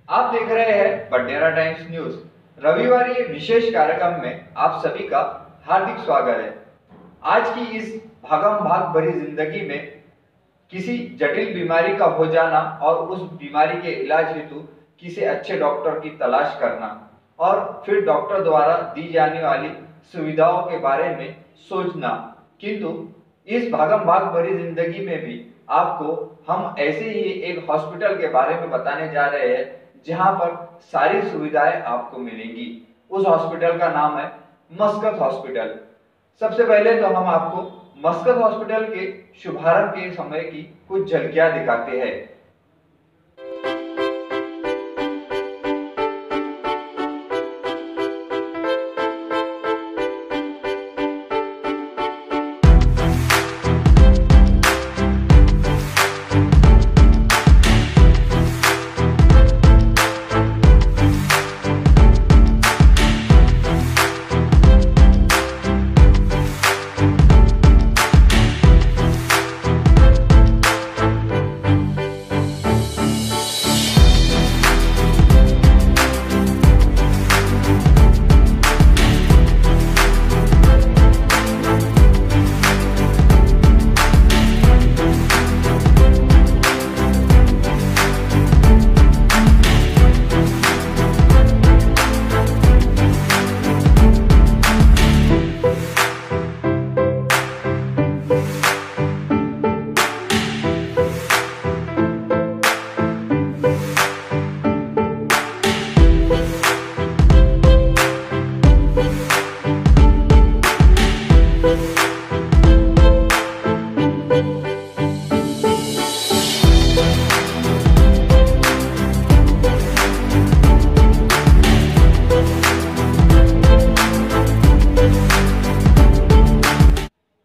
आप देख रहे हैं बडनेरा टाइम्स न्यूज। रविवार ये विशेष कार्यक्रम में आप सभी का हार्दिक स्वागत है। आज की इस भागम भाग भरी जिंदगी में किसी जटिल बीमारी का हो जाना और उस बीमारी के इलाज हेतु किसी अच्छे डॉक्टर की तलाश करना और फिर डॉक्टर द्वारा दी जाने वाली सुविधाओं के बारे में सोचना, किंतु इस भागम भाग भरी जिंदगी में भी आपको हम ऐसे ही एक हॉस्पिटल के बारे में बताने जा रहे हैं जहां पर सारी सुविधाएं आपको मिलेंगी। उस हॉस्पिटल का नाम है मस्कत हॉस्पिटल। सबसे पहले तो हम आपको मस्कत हॉस्पिटल के शुभारंभ के समय की कुछ झलकियां दिखाते हैं।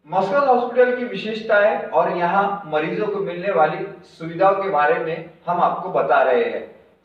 मस्कत हॉस्पिटल की विशेषताएं और यहाँ मरीजों को मिलने वाली सुविधाओं के बारे में हम आपको बता रहे हैं।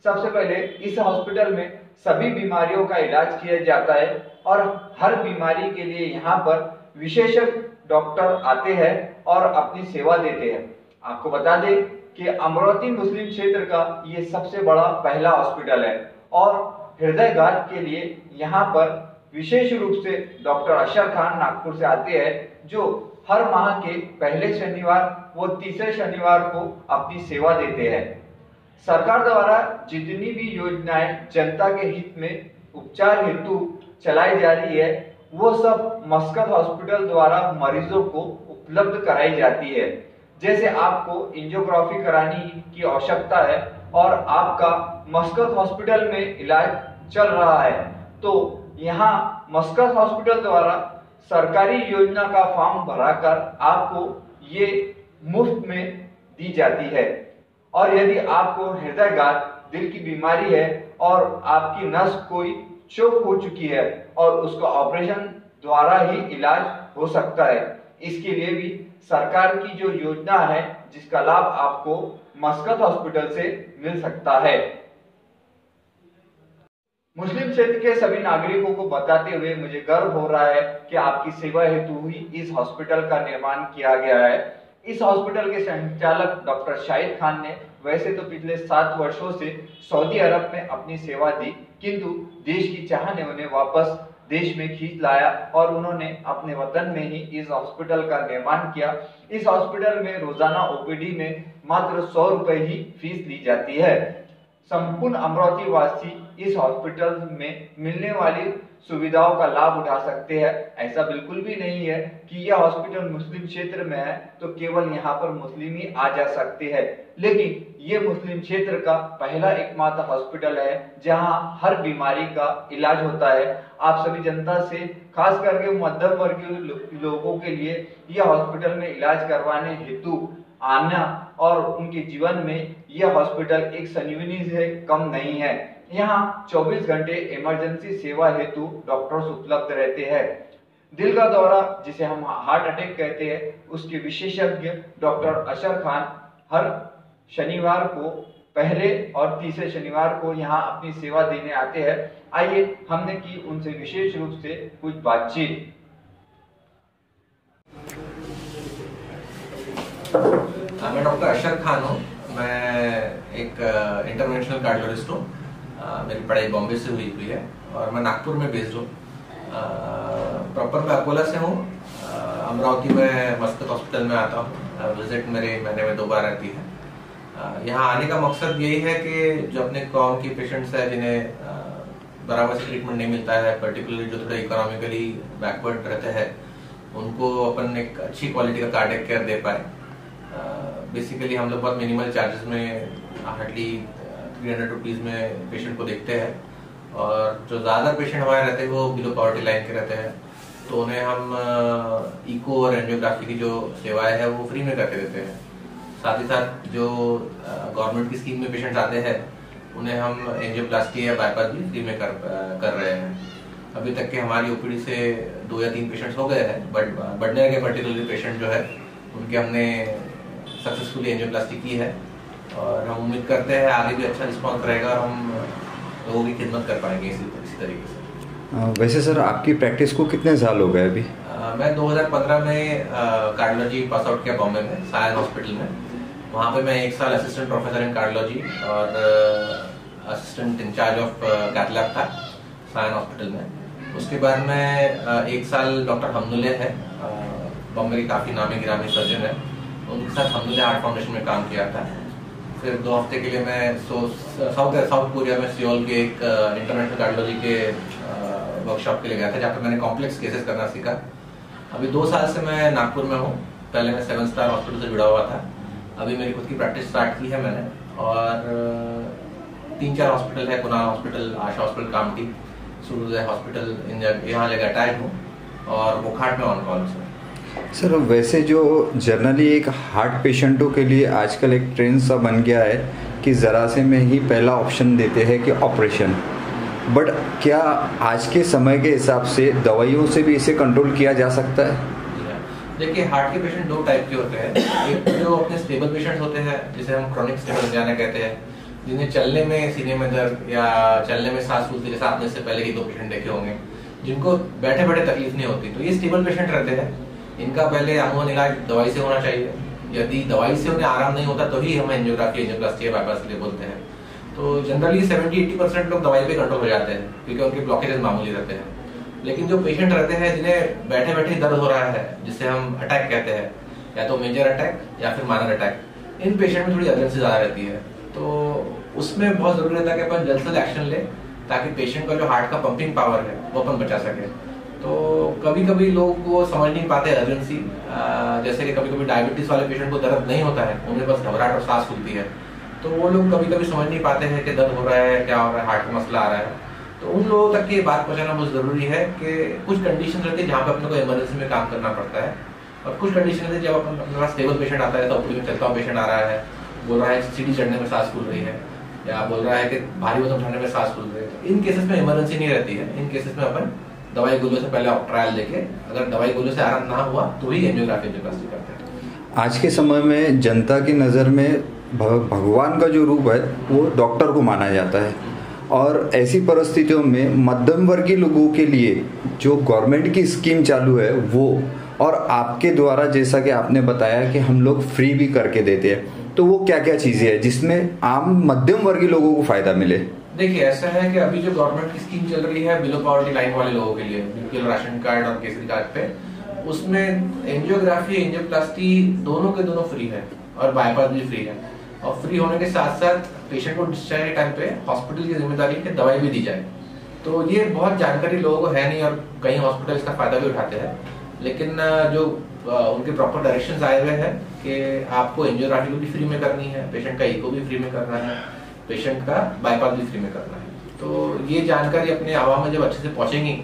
सबसे पहले इस हॉस्पिटल में सभी बीमारियों का इलाज किया जाता है और हर बीमारी के लिए यहाँ पर विशेषज्ञ डॉक्टर आते हैं और अपनी सेवा देते हैं। आपको बता दें कि अमरावती मुस्लिम क्षेत्र का ये सबसे बड़ा पहला हॉस्पिटल है और हृदयघात के लिए यहाँ पर विशेष रूप से डॉक्टर अशर खान नागपुर से आते हैं, जो हर माह के पहले शनिवार व तीसरे शनिवार को अपनी सेवा देते हैं। सरकार द्वारा जितनी भी योजनाएं जनता के हित में उपचार हेतु चलाई जा रही है, वो सब मस्कत हॉस्पिटल द्वारा मरीजों को उपलब्ध कराई जाती है। जैसे आपको एंजियोग्राफी कराने की आवश्यकता है और आपका मस्कत हॉस्पिटल में इलाज चल रहा है, तो यहाँ मस्कत हॉस्पिटल द्वारा सरकारी योजना का फॉर्म भराकर आपको ये मुफ्त में दी जाती है। और यदि आपको हृदयघात, दिल की बीमारी है और आपकी नस कोई चोक हो चुकी है और उसका ऑपरेशन द्वारा ही इलाज हो सकता है, इसके लिए भी सरकार की जो योजना है जिसका लाभ आपको मस्कत हॉस्पिटल से मिल सकता है। मुस्लिम क्षेत्र के सभी नागरिकों को बताते हुए मुझे गर्व हो रहा है कि आपकी सेवा हेतु ही इस हॉस्पिटल का निर्माण किया गया है। इस हॉस्पिटल के संचालक डॉक्टर शाहिद खान ने वैसे तो पिछले 7 वर्षों से सऊदी अरब में अपनी सेवा दी, किंतु देश की चाह ने उन्हें वापस देश में खींच लाया और उन्होंने अपने वतन में ही इस हॉस्पिटल का निर्माण किया। इस हॉस्पिटल में रोजाना ओपीडी में मात्र 100 रुपए ही फीस ली जाती है। संपूर्ण अमरावती वासी इस हॉस्पिटल में मिलने वाली सुविधाओं का लाभ उठा सकते हैं। ऐसा बिल्कुल भी नहीं है कि यह हॉस्पिटल मुस्लिम क्षेत्र में है तो केवल यहाँ पर मुस्लिम ही आ जा सकते हैं, लेकिन ये मुस्लिम क्षेत्र का पहला एकमात्र हॉस्पिटल है जहाँ हर बीमारी का इलाज होता है। आप सभी जनता से, खास करके मध्यम वर्गीय लोगों के लिए यह हॉस्पिटल में इलाज करवाने हेतु आना और उनके जीवन में यह हॉस्पिटल एक संजीवनी से कम नहीं है। यहाँ 24 घंटे इमरजेंसी सेवा हेतु डॉक्टर्स उपलब्ध रहते हैं। दिल का दौरा, जिसे हम हार्ट अटैक कहते हैं, उसके विशेषज्ञ डॉक्टर अशर खान हर शनिवार को, पहले और तीसरे शनिवार को यहाँ अपनी सेवा देने आते हैं। आइए हमने की उनसे विशेष रूप से कुछ बातचीत। मैं डॉक्टर अशर खान हूँ। मैं एक इंटरनेशनल कार्डियोलॉजिस्ट हूँ मेरी पढ़ाई बॉम्बे से हुई हुई है और मैं नागपुर में बेस्ड हूँ। प्रॉपर मैं अकोला से हूँ। अमरावती में मस्कत हॉस्पिटल में आता हूँ। विजिट मेरे महीने में 2 बार रहती है। यहाँ आने का मकसद यही है कि जो अपने कॉम की पेशेंट्स है जिन्हें बराबर से ट्रीटमेंट नहीं मिलता है, पर्टिकुलरली जो थोड़ा इकोनॉमिकली बैकवर्ड रहते हैं, उनको अपन एक अच्छी क्वालिटी का कार्डियक केयर दे पाए। बेसिकली हम लोग बहुत मिनिमल चार्जेस में हार्डली 300 रुपीज़ में पेशेंट को देखते हैं और जो ज़्यादा पेशेंट हमारे रहते हैं वो बिलो पॉवर्टी लाइन के रहते हैं, तो उन्हें हम इको और एंजियोग्राफी की जो सेवाएं है वो फ्री में करके देते हैं। साथ ही साथ जो गवर्नमेंट की स्कीम में पेशेंट्स आते हैं उन्हें हम एंजियोप्लास्टी या बाईपास भी फ्री में कर रहे हैं। अभी तक के हमारी ओपीडी से 2 या 3 पेशेंट्स हो गए हैं, बट बढ़ने लगे पर्टिकुलरली पेशेंट जो है उनके हमने सक्सेसफुली एंजियोप्लास्टी की है और हम उम्मीद करते हैं आगे भी अच्छा रिस्पॉन्स रहेगा और हम लोगों की खिदमत कर पाएंगे इसी तरीके से। वैसे सर आपकी प्रैक्टिस को कितने साल हो गए अभी? मैं 2015 में कार्डियोलॉजी पास आउट किया बॉम्बे में सायन हॉस्पिटल में। वहाँ पे मैं 1 साल असिस्टेंट प्रोफेसर इन कार्डियोलॉजी और assistant incharge of cath lab था सायन हॉस्पिटल में। उसके बाद मैं 1 साल डॉक्टर हमनुल्लाह है, बॉम्बे के काफ़ी नामी गिरामी सर्जन है, उनके साथ हमनुल्लाह हार्ट फाउंडेशन में काम किया था। फिर 2 हफ्ते के लिए मैं साउथ कोरिया में सियोल के एक इंटरनेशनल कार्डियोलॉजी के वर्कशॉप के लिए गया था जहाँ पे मैंने कॉम्प्लेक्स केसेस करना सीखा। अभी 2 साल से मैं नागपुर में हूँ। पहले मैं 7 स्टार हॉस्पिटल से जुड़ा हुआ था, अभी मेरी खुद की प्रैक्टिस स्टार्ट की है मैंने और 3-4 हॉस्पिटल है, कुनाल हॉस्पिटल, आशा हॉस्पिटल कामठी, सूर्योदय हॉस्पिटल, इन यहाँ जगह अटैच हूँ और बोखाट में ऑन कॉल से। सर वैसे जो जनरली एक हार्ट पेशेंटों के लिए आजकल एक ट्रेंड सा बन गया है कि ज़रा से में ही पहला ऑप्शन देते हैं कि ऑपरेशन, बट क्या आज के समय के हिसाब से दवाइयों से भी इसे कंट्रोल किया जा सकता है? देखिए, हार्ट के पेशेंट 2 टाइप के होते हैं। एक जो अपने स्टेबल पेशेंट्स होते हैं जिसे हम क्रोनिक स्टेबल एंजाइना कहते हैं, जिन्हें चलने में सीने में दर्द या चलने में सांस फूलती, जैसे आपने इससे पहले ही 2 पेशेंट देखे होंगे जिनको बैठे बैठे तकलीफ नहीं होती, तो ये स्टेबल पेशेंट रहते हैं। इनका पहले अमूमन इलाज दवाई से होना चाहिए। यदि दवाई से उन्हें आराम नहीं होता तो ही हम एंजियोग्राफी, एंजियोप्लास्टी या बाईपास के लिए बोलते हैं। तो जनरली 70-80% लोग दवाई पे कंट्रोल हो जाते हैं क्योंकि उनके ब्लॉकेजेस मामूली रहते हैं। लेकिन जो पेशेंट रहते हैं जिन्हें बैठे बैठे दर्द हो रहा है, जिसे हम अटैक कहते हैं, या तो मेजर अटैक या फिर माइनर अटैक, इन पेशेंट में थोड़ी अर्जेंसी ज्यादा रहती है। तो उसमें बहुत जरूरी रहता है कि अपन जल्द से जल्द एक्शन ले ताकि पेशेंट का जो हार्ट का पंपिंग पावर है वो अपन बचा सके। तो कभी कभी लोग वो समझ नहीं पाते अर्जेंसी, जैसे कि कभी कभी डायबिटीज वाले पेशेंट को दर्द नहीं होता है, उन्हें बस घबराहट और सांस फूलती है, तो वो लोग कभी कभी समझ नहीं पाते हैं कि दर्द हो रहा है, क्या हो रहा है, हार्ट का मसला आ रहा है। तो उन लोगों तक ये बात पहुंचाना बहुत जरूरी है कि कुछ कंडीशन रहती है जहाँ पे अपने को इमरजेंसी में काम करना पड़ता है और कुछ कंडीशन रहती है जब अपने पास स्टेबल पेशेंट आता है, तो ओपीडी में चलता हुआ पेशेंट आ रहा है, बोल रहा है सीढ़ी चढ़ने में सांस फूल रही है या बोल रहा है कि भारी वजन उठाने में सांस फूल रही है। इन केसेस में इमरजेंसी नहीं रहती है। इन केसेस में अपन दवाई गोलियों से पहले ट्रायल लेके, अगर दवाई गोलियों से आराम ना हुआ तो ही एंजियोग्राफी, एंजियोप्लास्टी करते हैं। आज के समय में जनता की नज़र में भगवान का जो रूप है वो डॉक्टर को माना जाता है और ऐसी परिस्थितियों में मध्यम वर्गीय लोगों के लिए जो गवर्नमेंट की स्कीम चालू है वो, और आपके द्वारा जैसा कि आपने बताया कि हम लोग फ्री भी करके देते हैं, तो वो क्या क्या चीज़ें हैं जिसमें आम मध्यम वर्गीय लोगों को फायदा मिले? देखिए, ऐसा है कि अभी जो गवर्नमेंट की स्कीम चल रही है बिलो पॉवर्टी लाइन वाले लोगों के लिए, बीपीएल राशन कार्ड और केसरी कार्ड पे, उसमें एंजियोग्राफी, एंजियोप्लास्टी दोनों के दोनों फ्री है और बाईपास भी फ्री है। और फ्री होने के साथ साथ पेशेंट को डिस्चार्ज के टाइम पे हॉस्पिटल की जिम्मेदारी है कि दवाई भी दी जाए। तो ये बहुत जानकारी लोगों को है नहीं और कई हॉस्पिटल इसका फायदा भी उठाते हैं, लेकिन जो उनके प्रॉपर डायरेक्शंस आए हुए हैं कि आपको एंजियोग्राफी भी फ्री में करनी है, पेशेंट का इको भी फ्री में करना है, पेशेंट का बाईपास भी फ्री में करना है। तो ये जानकारी अपने आवाम में जब अच्छे से पहुंचेंगी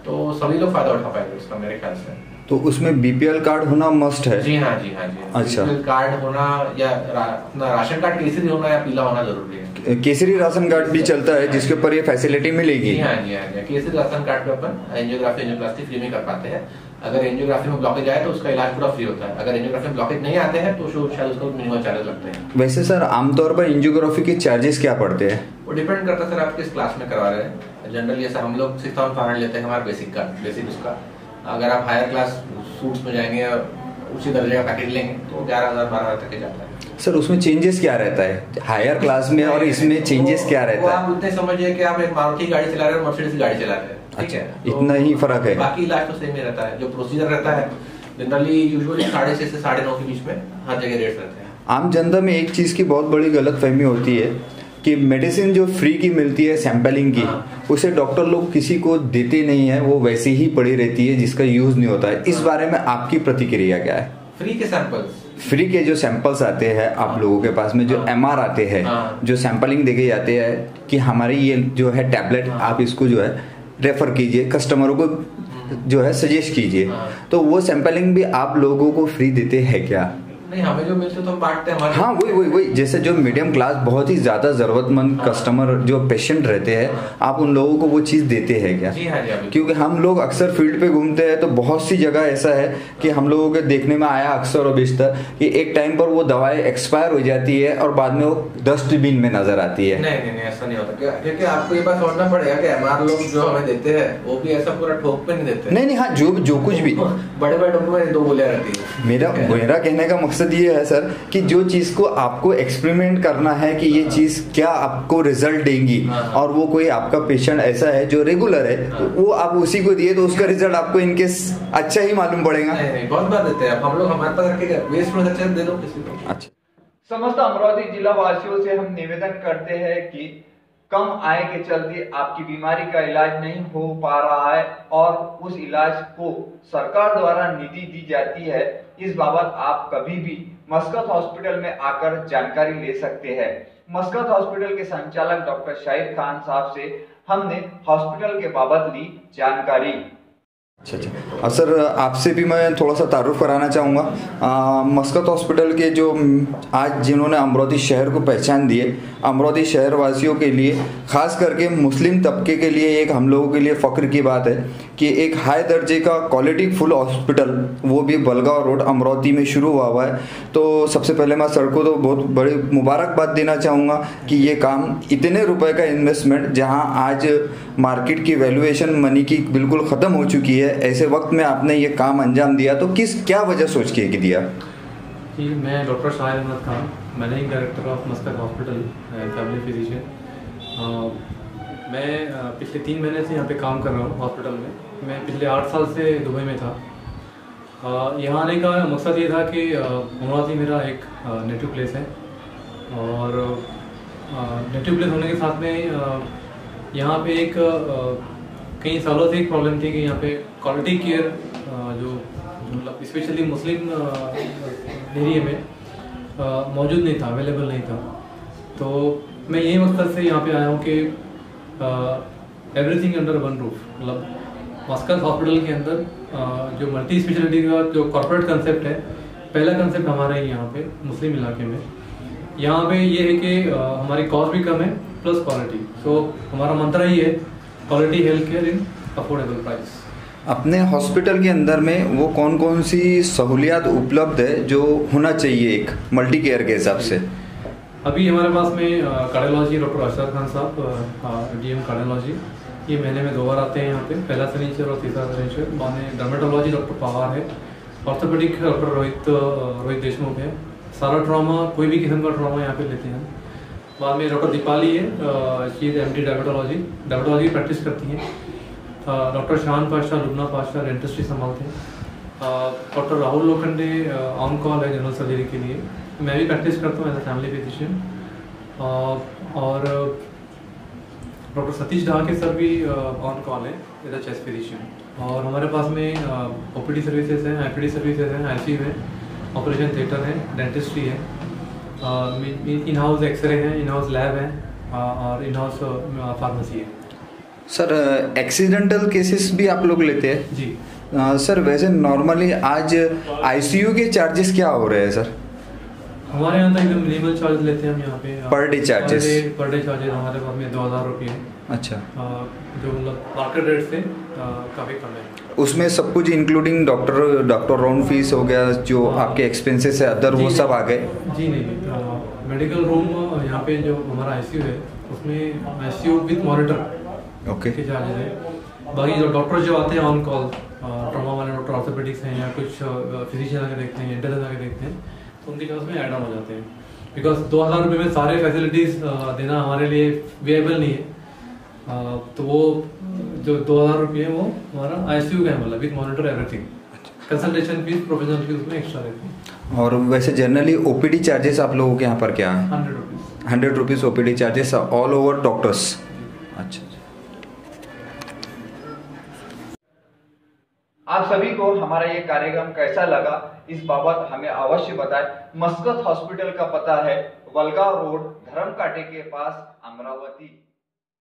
तो सभी लोग फायदा उठा पाएंगे इसका, मेरे ख्याल से। तो उसमें बीपीएल कार्ड होना मस्ट है? जी हाँ, जी हाँ, जी। अच्छा, बीपीएल कार्ड होना या अपना राशन कार्ड केसरी होना या पीला होना जरूरी है। केसरी राशन कार्ड भी चलता है जिसके ऊपर ये फैसिलिटी मिलेगी? जी हाँ, जी हाँ। केसरी राशन कार्ड पे अपन एंजियोग्राफी, एंजियोप्लास्टी फ्री में कर पाते हैं। अगर एंजियोग्राफी में ब्लॉकेज आए तो उसका इलाज पूरा फ्री होता है। अगर एंजियोग्राफी में ब्लॉकेज नहीं आते हैं तो शायद उसका मिनिमम चार्जेस लगते हैं। वैसे सर आमतौर पर एंजियोग्राफी के चार्जेस क्या पड़ते हैं? वो डिपेंड करता है सर आप किस क्लास में करवा रहे हैं। जनरली ऐसा हम लोग 6500 लेते हैं हमारा बेसिक उसका। अगर आप हायर क्लास सूट्स में जाएंगे उसी दर्जे का पैकेज लेंगे तो 11,000-12,000 तक के जाता है। सर उसमें चेंजेस क्या रहता है हायर क्लास में और इसमें चेंजेस क्या रहता है? आप उतने समझिए कि आप एक मारुति गाड़ी चला रहे हो, मर्सिडीज गाड़ी चला रहे हैं, ठीक है, इतना ही फर्क है। बाकी इलाज तो सेम ही रहता है। जो प्रोसीजर रहता है जनरली यूजुअली 6.5 से 9.5 के बीच में हर जगह रेट्स रहते हैं। आम जनता में एक चीज़ की बहुत बड़ी गलतफहमी होती है कि मेडिसिन जो फ्री की मिलती है सैंपलिंग की, उसे डॉक्टर लोग किसी को देते नहीं है, वो वैसे ही पड़ी रहती है जिसका यूज नहीं होता है। इस बारे में आपकी प्रतिक्रिया क्या है? फ्री के सैंपल्स, फ्री के जो सैंपल्स आते हैं आप लोगों के पास में, जो MR आते हैं, जो सैंपलिंग देके जाते हैं कि हमारी ये जो है टैबलेट आप इसको जो है रेफर कीजिए, कस्टमरों को जो है सजेस्ट कीजिए, तो वो सैंपलिंग भी आप लोगों को फ्री देते हैं क्या? नहीं, हमें जो मिलते तो हम बांटते हैं। हाँ वही जैसे जो मीडियम क्लास बहुत ही ज्यादा जरूरतमंद कस्टमर जो पेशेंट रहते हैं, आप उन लोगों को वो चीज देते हैं क्या? जी हाँ जी। क्योंकि हम लोग अक्सर फील्ड पे घूमते हैं तो बहुत सी जगह ऐसा है कि हम लोगों के देखने में आया अक्सर और बेशतर कि एक टाइम पर वो दवाएं एक्सपायर हो जाती है और बाद में वो डस्टबिन में नजर आती है। नहीं ऐसा नहीं होता, क्योंकि आपको ये बात समझना पड़ेगा कि हमारे लोग जो हमें देते हैं वो भी ऐसा पूरा ठोक पे नहीं देते। नहीं हाँ, जो कुछ भी बड़े डब्बे में 2 गोलियां रहती है। मेरा कहने का मकसद ये है सर कि जो चीज को आपको एक्सपेरिमेंट करना है कि ये चीज क्या आपको रिजल्ट देंगी, और वो कोई आपका पेशेंट ऐसा है जो रेगुलर है, तो वो आप उसी को दिए तो उसका रिजल्ट आपको इनके अच्छा ही मालूम पड़ेगा। नहीं, बहुत बार देते हैं हम लोग, हमारे पास रखे वेस्ट में अच्छा दे दो किसी को। अच्छा, समस्त अमरावती जिला वासियों से हम निवेदन करते हैं कि कम आय के चलते आपकी बीमारी का इलाज नहीं हो पा रहा है और उस इलाज को सरकार द्वारा निधि दी जाती है, इस बाबत आप कभी भी मस्कत हॉस्पिटल में आकर जानकारी ले सकते हैं। मस्कत हॉस्पिटल के संचालक डॉक्टर शाहिद खान साहब से हमने हॉस्पिटल के बाबत ली जानकारी। अच्छा। अब सर आपसे भी मैं थोड़ा सा तारुफ कराना चाहूँगा। मस्कत हॉस्पिटल के जो आज जिन्होंने अमरावती शहर को पहचान दी है, अमरावती शहर वासियों के लिए, खास करके मुस्लिम तबके के लिए एक हम लोगों के लिए फ़ख्र की बात है कि एक हाई दर्जे का क्वालिटी फुल हॉस्पिटल, वो भी बलगांव रोड अमरावती में शुरू हुआ है। तो सबसे पहले मैं सर को तो बहुत बड़ी मुबारकबाद देना चाहूँगा कि ये काम इतने रुपए का इन्वेस्टमेंट, जहाँ आज मार्केट की वैल्यूएशन मनी की बिल्कुल ख़त्म हो चुकी है, ऐसे वक्त में आपने ये काम अंजाम दिया, तो क्या वजह सोच के दिया? जी, मैं doctor Shahid Ahmed Khan, managing director of Muscat hospital, family physician. मैं पिछले 3 महीने से यहाँ पे काम कर रहा हूँ हॉस्पिटल में। मैं पिछले 8 साल से दुबई में था। यहाँ आने का मकसद ये था कि अमरावती मेरा एक नेटिव प्लेस है, और नेटिव प्लेस होने के साथ में यहाँ पे एक कई सालों से एक प्रॉब्लम थी कि यहाँ पे क्वालिटी केयर जो मतलब स्पेशली मुस्लिम एरिया में मौजूद नहीं था, अवेलेबल नहीं था। तो मैं यही मकसद से यहाँ पे आया हूँ कि एवरीथिंग अंडर वन रूफ, मतलब मस्कत हॉस्पिटल के अंदर जो मल्टी स्पेशलिटी का जो कॉर्पोरेट कंसेप्ट है, पहला कंसेप्ट हमारा ही यहाँ पे मुस्लिम इलाके में। यहाँ पे ये है कि हमारी कॉस्ट भी कम है प्लस क्वालिटी। सो हमारा मंत्र ही है क्वालिटी हेल्थ केयर इन अफोर्डेबल प्राइस। अपने हॉस्पिटल के अंदर में वो कौन कौन सी सहूलियात उपलब्ध है जो होना चाहिए एक मल्टी केयर के हिसाब से? अभी हमारे पास में कार्डियोलॉजी डॉक्टर अशरफ खान साहब, डीएम कार्डियोलॉजी, ये महीने में 2 बार आते हैं यहाँ पे, पहला शनिचर और तीसरा शनिचर। बाद में डर्मेटोलॉजी डॉक्टर पवार है, ऑर्थोपेडिक डॉक्टर रोहित देशमुख है, सारा ट्रॉमा, कोई भी किस्म का ट्रॉमा यहाँ पे लेते हैं। बाद में डॉक्टर दीपाली है, she is MD diabetology practice करती हैं। डॉक्टर शान पाशाह, लुबना पाशाह डेंटिस्ट्री संभालते हैं। Doctor Rahul Lokhande on call है जनरल सर्जरी के लिए। मैं भी प्रैक्टिस करता हूँ एज ए फैमिली फिजिशियन। और डॉक्टर सतीश ढाके सर भी ऑन कॉल है एज ए चेस्ट फिजिशियन। और हमारे पास में OPD सर्विसेज हैं, IPD सर्विसेज हैं, ICU है, ऑपरेशन थिएटर है, डेंटिस्ट्री है, इन हाउस एक्सरे है, इन हाउस लैब है, और इन हाउस फार्मेसी है। सर एक्सीडेंटल केसेस भी आप लोग लेते हैं? जी सर वैसे नॉर्मली आज ICU के चार्जेस क्या हो रहे हैं सर? हमारे यहाँ तो एकदम मिनिमल चार्ज लेते हैं हम यहाँ पे। Per day charges? Per day charges हमारे पास में 2000 रुपये। अच्छा। जो मतलब मार्केट रेट से काफ़ी कम है। उसमें सब कुछ इंक्लूडिंग डॉक्टर राउंड फीस हो गया, जो आपके एक्सपेंसेस है अदर, वो सब आ गए? जी नहीं, मेडिकल रूम यहाँ पे जो हमारा ICU है उसमें ICU विथ मॉनिटर ओके के चार्जेस है। बाकी जो डॉक्टर जो आते हैं ऑन कॉल, ट्रॉमा वाले डॉक्टर डॉक्टर ऑर्थोपेडिक्स हैं या कुछ फिजिशियन आके देखते हैं, इंटर्न आके देखते हैं, तो उनके केस में ऐड ऑन हो जाते हैं। बिकॉज 2000 रुपये में सारे फैसिलिटीज़ देना हमारे लिए वेएबल नहीं है। तो वो जो 2000 रुपये है वो हमारा ICU का है, मतलब with monitor everything. Consultation fees, professional fees उसमें एक्स्ट्रा रहती है। और वैसे जनरली OPD चार्जेस आप लोगों के यहाँ पर क्या है? 100 rupees. 100 rupees OPD charges all over doctors. अच्छा। आप सभी को हमारा ये कार्यक्रम कैसा लगा इस बाबत हमें अवश्य बताएं। मस्कत हॉस्पिटल का पता है वलगांव रोड, धर्मकाटे के पास, अमरावती।